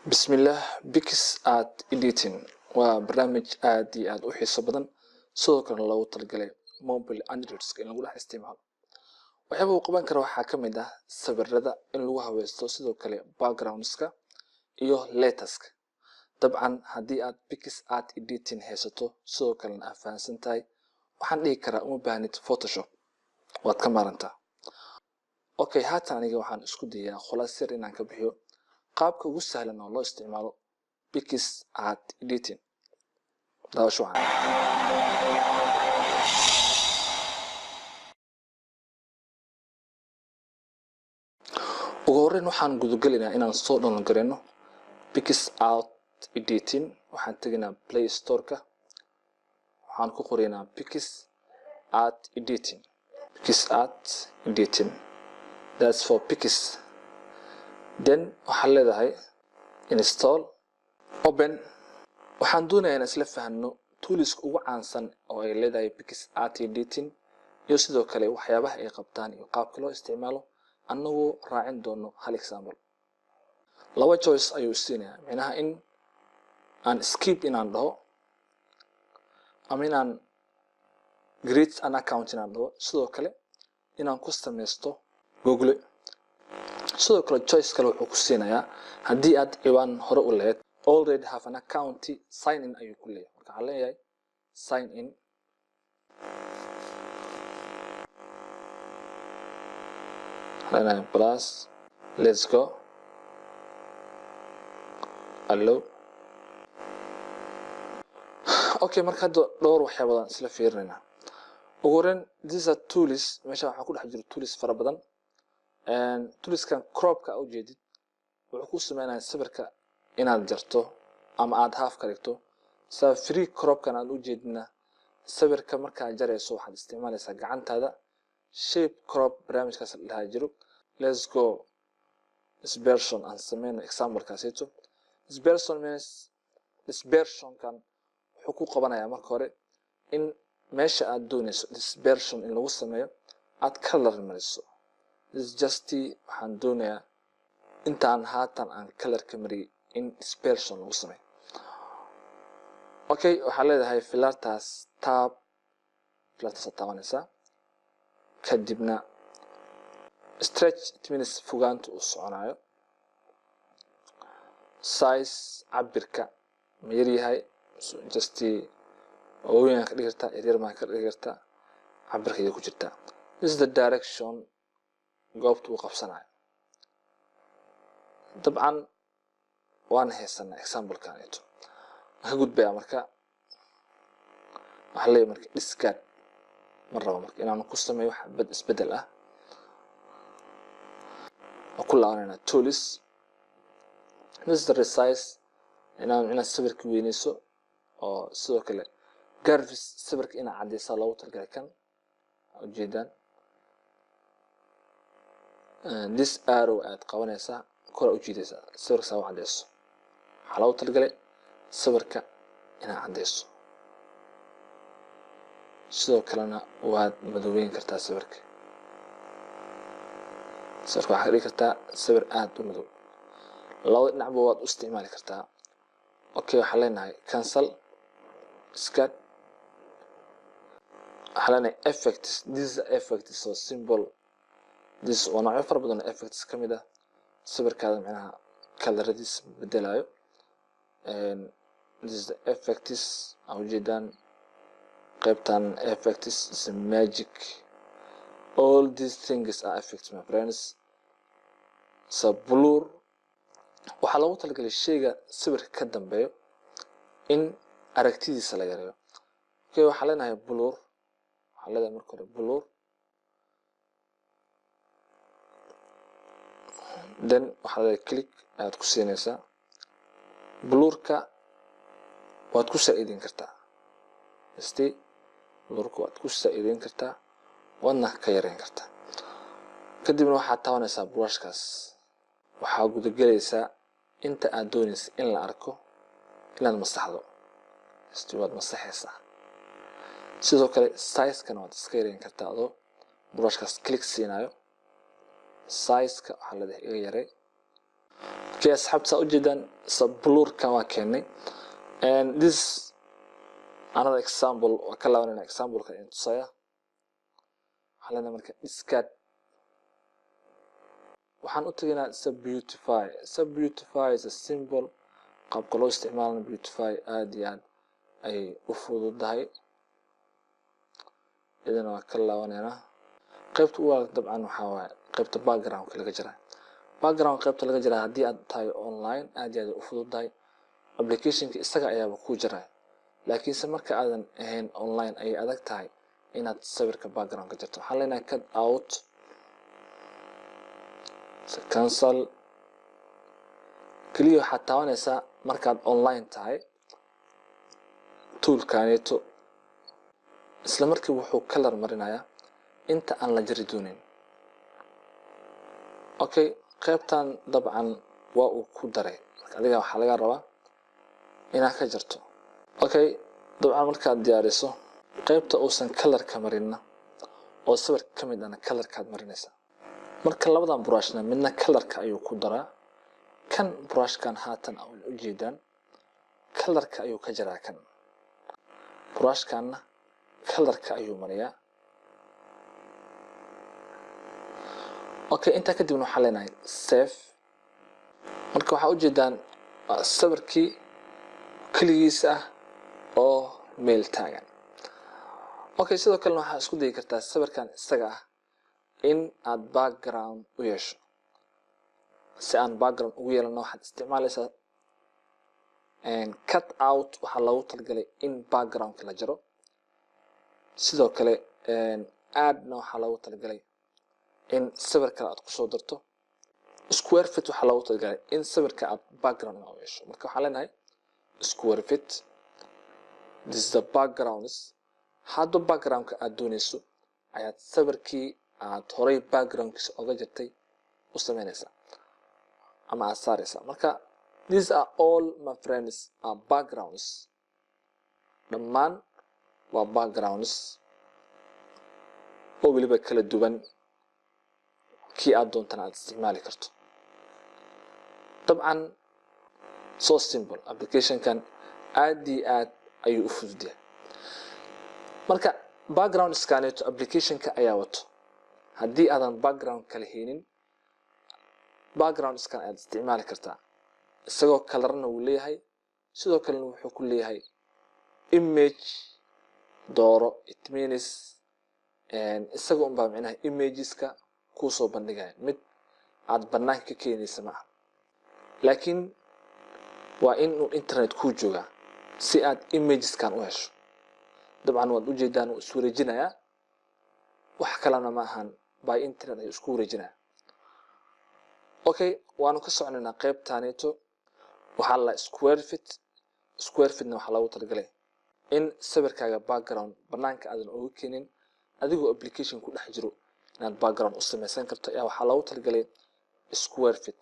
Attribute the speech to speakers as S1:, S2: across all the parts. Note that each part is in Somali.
S1: بسم الله بيكس ات إديتين وبرنامج عادي عاد وحيصة بدن صدق الله وترجله موبايل أندرويدز إن نقول استعمال وحبوا قبان كرو حاكم ده سبر ردا إن لوها ويستو صدق كله باكجراوندسك إيوه ليتسك طبعا هدي ات بيكس ات إديتين هيستو صدق كله أفان سنتاي وحن كرا مبانة فوتوشوب واتكمرنتا أوكي هات أنا جوحان إسكودية خلاص سر إن أنك بحيو qaabka ugu sahlan oo loo isticmaalo Pix Art Editing daawasho wacan ugu horreyn waxaan gudugalaynaa inaan soo download gareyno Pix Art Editing waxaan tagnaa Play Store-ka waxaan ku qoraynaa Pix Art Editing that's for Pix then waxaan leedahay install open waxaan doonayaa in isla fahanno tools ugu caansan oo ay leedahay Pix Art Editing iyo sidoo kale waxyaabaha ay qabtaan iyo qaabka loo isticmaalo annagoo raacin doono hal example laba choice ayuu siinayaa macnaha in aan skip inaan dhaho ama inaan create an account inaan dhaho sidoo kale inaan ku samaysto Google sidoo kale choice kale wuxuu ku siinayaa haddii aad ciwaan hore u leeyahay already have an account sign in ayuu ku leeyahay marka waxaan leeyahay sign in plus let's go allow okay marka dhowr waxyaabadan isla fiirinayna ugu horeyn these are tools meesha waxaa ku dhex jira tools fara badan tuliskan cropka u jeedid wuxuu ku sameeyaa sawirka inaad jarto ama aad half ka dhigto sa free cropkan aad u jeedina sawirka marka aad jarayso waxaad isticmaalaysaa gacantaada shape crop barnaamijkaas la jiro let's go dispersion and sameyno example kaasito dispersion means dispersion kan wuxuu ku qabanayaa marka hore in meesha aad doonayso dispersion in lagu sameeyo aad color mariso this just waxaan doonayaa intaan haatan aan color ka mariyay in dispersion lagu sameeyo okay waxaa leedahay filters tab filters taabanaysaa kadibna stretch it means fogaanta uu soconayo size cabirka ma yar yahay just ooyaan ka dhigirta yaryar ma ka dhigirta cabirka ay ku jirta this is the direction goobta uu qabsanayo dabcan waan haysanaa example kan ito ka gudbaya marka waxa leeyahay marka discard marraba marka inaan ku sameeyo wax isbedel ah oo ku laabanayna tools this is the resize inaan sawirka weynayso oo sidoo kale graphics sawirka ina cadeysa loogu talagalay kan ujeedaan this arrow aad qabanaysaa kor u jiidaysaa sawirka saa u cadeyso waxaa loogu talagalay sawirka inaad cadeyso sidoo kalena waad madoobeyn kartaa sawirka waxaa ka dhigi kartaa sawir aad u madow labada dhinacba waad u isticmaali kartaa okay waxaan leenahay cancel discard waxaan leenahay effects this effect so symbol this waa nooc fara badan effects ka mid ah sawirkaada macnaha coloradiis bedelayo this is the effects awjeedaan qaybtan effects is magic all these things are effects my friends so blur waxaa loogu talagalay shayga sawirka ka dambeeyo in aragtidiisa la yareeyo okay waxaa leenahay blur waxaa leedahay marka hore blur then waxaa leedahay click aad ku siinaysaa blurka waad ku saaidin kartaa blurka waad ku saaidin kartaa wadna ka yareyn kartaa kadibna waxaad taabanaysaa brushkaas waxaa gudagelaysaa inta aad doonaysa in la arko inaad masaxdo waad masaxaysaa sidoo kale size-kana waad iska yareyn kartaa adoo brushkaas click siinayo size-ka waxaa leedahay iga yarey okay asxaabta ujeedaan blur kan waa keenay and this another example waa ka laabanayna example ka tusaya halana marka discard waxaan u tagnaa beautify is a symbol qaabka loo isticmaalo beautify aad iyo aad ay u fududahay idan waa ka laabanayna qaybta ugu dabcan waxa waaye qaybta background laga jira background qaybta laga jira hadii aad tahay online aad iyo aad u fududahay application-ka isaga ayaaba ku jira laakiin se marka aadan ahayn online ay adag tahay inaad sawirka background ka jirto waxaan leenahay cut out cancel kaliya waxaad taabanaysaa markaad online tahay toolkaneeto isla markii wuxuu color marinayaa inta aan la jari doonin okay qaybtan dabcan waa uu ku daray adiga waxa laga rabaa inaad ka jarto okay dabcan markaad diyaariso qaybta uusan color ka marina oo sawir kamid ah color kaad marinaysaa marka labadan brushna midna colorka ayuu ku daraa kan brushkan haatan u jeedaan colorka ayuu ka jaraa kan brushkanna colorka ayuu mariyaa okay inta kadib waxaan leenahay save marka waxa u jeedaan sawirkii kaligiis ah oo meel taagan okay sidoo kale waxa isku day kartaa sawirkan isaga ah in aad background u yeesho si aan background ugu yeelano waxaad isticmaalaysaa cut out waxa loogu talagalay in background la jaro sidoo kale add-na waxa loogu talagalay in sawirka aad ku soo darto square fit waxa loogu talagalay in sawirka aad background u yeesho marka waxaan leenahay square fit this is the backgrounds hadda background-ka aad doonayso ayaad sawirkii aad horay background-kiisa oga jirtay u sameynaysaa ama aad saaraysaa marka these are all my friends are backgrounds dhammaan waa backgrounds oo waliba kala duwan kii aad doontana aad isticmaali karto dabcan so simple application-kan aad iyo aad ayuu u fududahay marka background scaneeto application-ka ayaa wato haddii aadan background kala haynin background scan aad isticmaali kartaa isagoo colorna uu leeyahay sidoo kalena wuxuu ku leeyahay image dooro it means isagoo unbaa micnaha imageska kuu soo bandhigaya mid aad banaanka ka keenaysa maaha laakiin waa inuu internet kuu joogaa si aad imageskan u hesho dabcan waad ujeedaan uu isku wareejinayaa wax kalena ma ahan by internet ayuu isku wareejinayaa okay waanu ka soconaynaa qaybtaneeto waxaa la square fitna waxaa loogu talagalay in sawirkaaga background banaanka aadan uga keenin adigoo application ku dhex jiro inaad background u samaysan karto ayaa waxaa loogu talagalay square fit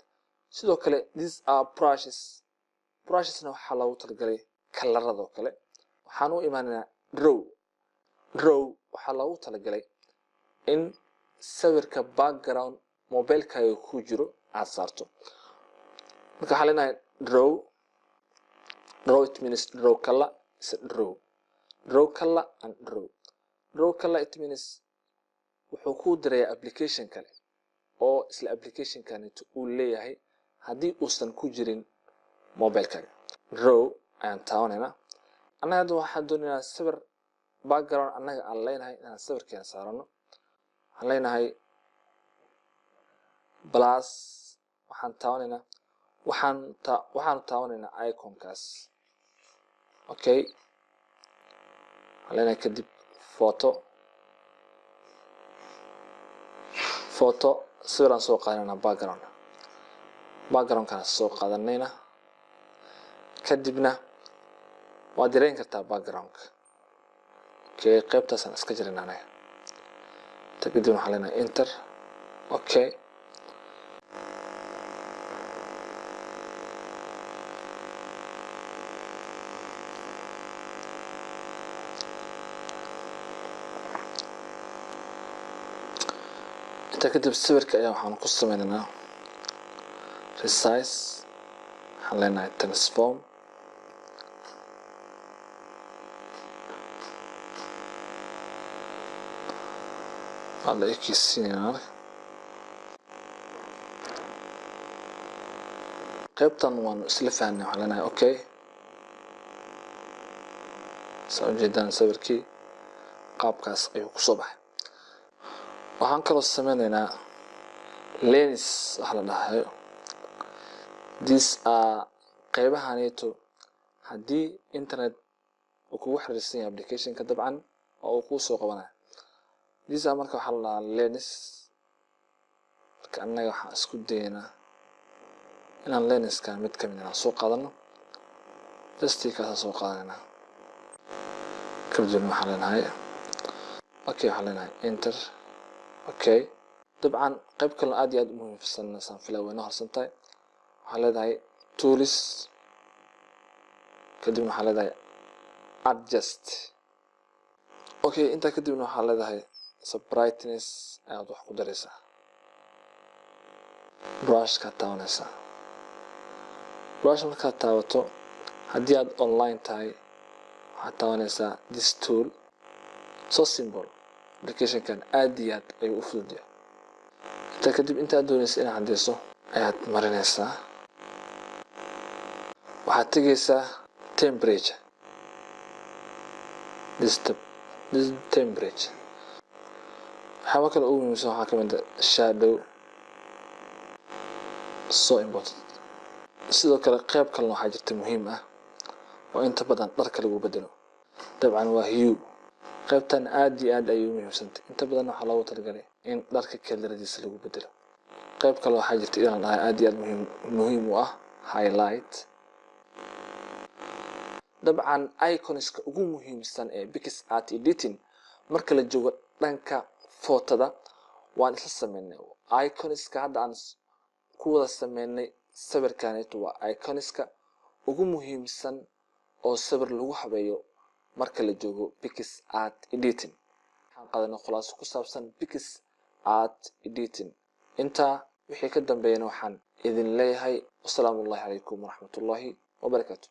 S1: sidoo kale these are brushesna waxaa loogu talagalay kalarada oo kale waxaan u imaanaynaa draw waxaa loogu talagalay in sawirka background mobilekaaga ku jiro aad saarto marka waxaa leenahay draw it means draw color is draw color and draw color it means wuxuu ku dirayaa application kale oo isla application-kan uu leeyahay haddii uusan ku jirin mobilekaaga draw ayaan taabanayna annaga hadda waxaan doonaynaa sawir background annaga aan leenahay inaan sawirkeena saarano waxaan leenahay plus waxaan taabanaynaa waxaan taabanaynaa iconkaas okay waxaan leenahay kadib photo sawiraan soo qaadanayna background-kana soo qaadanayna kadibna waad yareyn kartaa background-ka okay qaybtaasaan iska jirina anaga kadib waxaan leenahay enter okay inta kadib sawirka ayaa waxaan ku sameynaynaa resize حلينا transform على اكسينا qaybtan waan isla fahnay waxa leenahay okay soo jeedaan sawirkii qaabkaas ayuu ku soo baxay waxaan kaloo sameynaynaa lens waxa la dhahayo these are qaybahaneeto haddii internet uu kugu xiriirsan yahay application-ka dabcan oo uu kuu soo qabanayo these are marka waxa la dhahaa lens marka annaga waxaan isku daynaa inaan lenska mid ka mid ah soo qaadano testika soo qaadanayna kadib waxaan leenahay okay waxaan leenahay enter okay dabcan qayb kale aad iyo aad muhiimsan san filawayna horsantahay waxaan leedahay tools kadib waxaan leedahay adjust okay inta kadib waxaan leedahay brightness aad wax ku dareysaa brush ka taabanaysa brush marka taabato haddii aad online tahay waxaad taabanaysaa this tool so simple application kan aad iyo aad ayuu u fududahay inta kadib intaad doonaysa inaad cadeyso ayaad marinaysaa waxaad tegaysaa temperature this temperature waxyaaba kale ugu muhiimsan waxaa kamid ah shadow so important sidoo kale qayb kalena waxaa jirta muhiim ah oo inta badan dharka lagu bedelo dabcan waa hue qaybtan aad iyo aad ayay u muhiimsantay inta badan waxaa loogu talagalay in dharka kalaradiisa lagu bedelo qayb kale waxaa jirta inaan dhahay aad iyo aad muhiim u ah highlight dabcan iconska ugu muhiimsan ee PixArt editing marka la joogo dhanka footada waan isla sameynay iconska hadda aan ku wada sameynay sawirkaneetu waa iconska ugu muhiimsan oo sawir lagu habeeyo marka la joogo PixArt editing waxaan qaadanay khulaaso ku saabsan PixArt editing inta wixii ka dambeeyana waxaan idin leeyahay assalaamu calaykum waraxmatullaahi wabarakaatuh